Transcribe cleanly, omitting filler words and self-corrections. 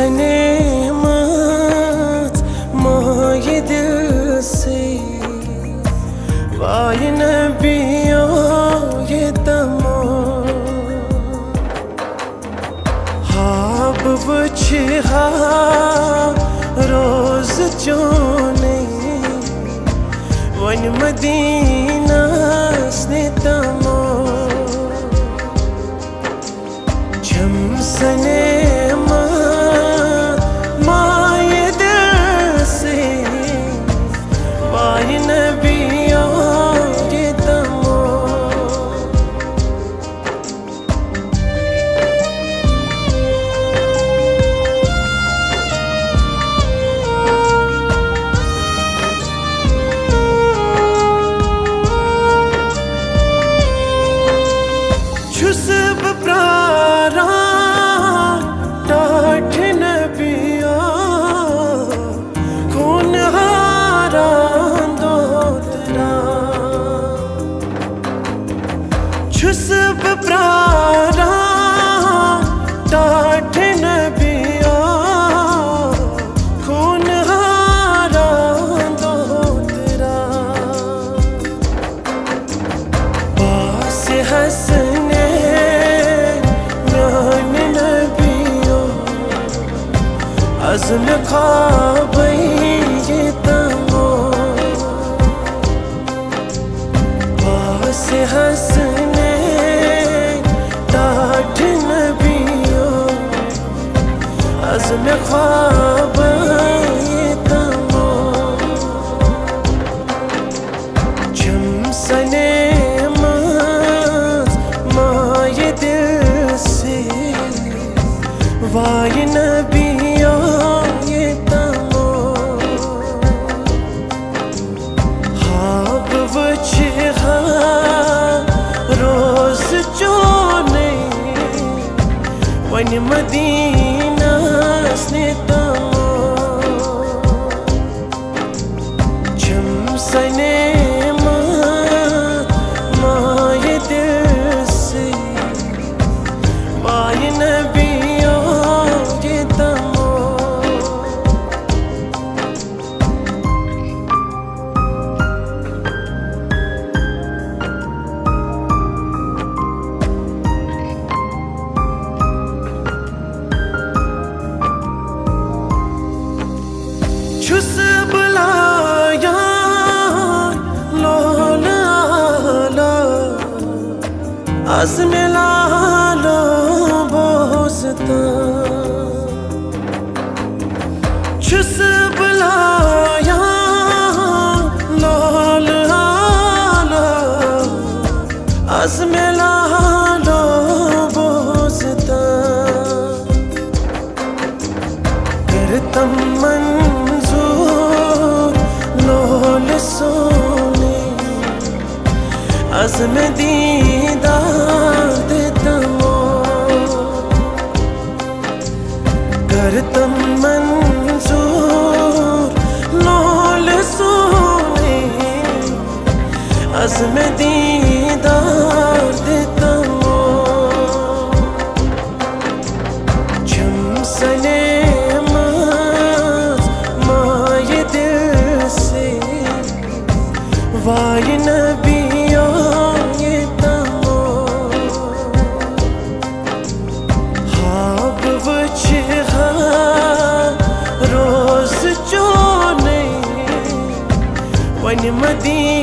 सने मत माये दिल से वाय नबियो ये तमो हाब वछहा रोज चोने वन मदीना स्ने तमो झम सने सब प्रारा टाठ नबिया खून हारा दोतरा छुसब प्रारा टाठ नबिया खून हारा दोतरा पास हंसने अज़्म ख्वाब ये तमो पास हंसने टाठ नबियो अज़्म ख्वाब ये तमो झम सने माये दिल से वाय नबियो रोज चोने वन मदीना स्ने तमो झम सने माये दिल से वाय नबियो ये तमो छुसब लाया लोल आला अज़्म लालो बोसता छुसब लाया लोल आला अज़्म लालो बोसता करतम सोने अज़्म दीदार दे तमो करतम मंजूर लोल सोने अज़्म दीदार दे तमो झम सने माये दिल से वाय नबियो ये तमो हाब वछहा रोज चोने वन मदीना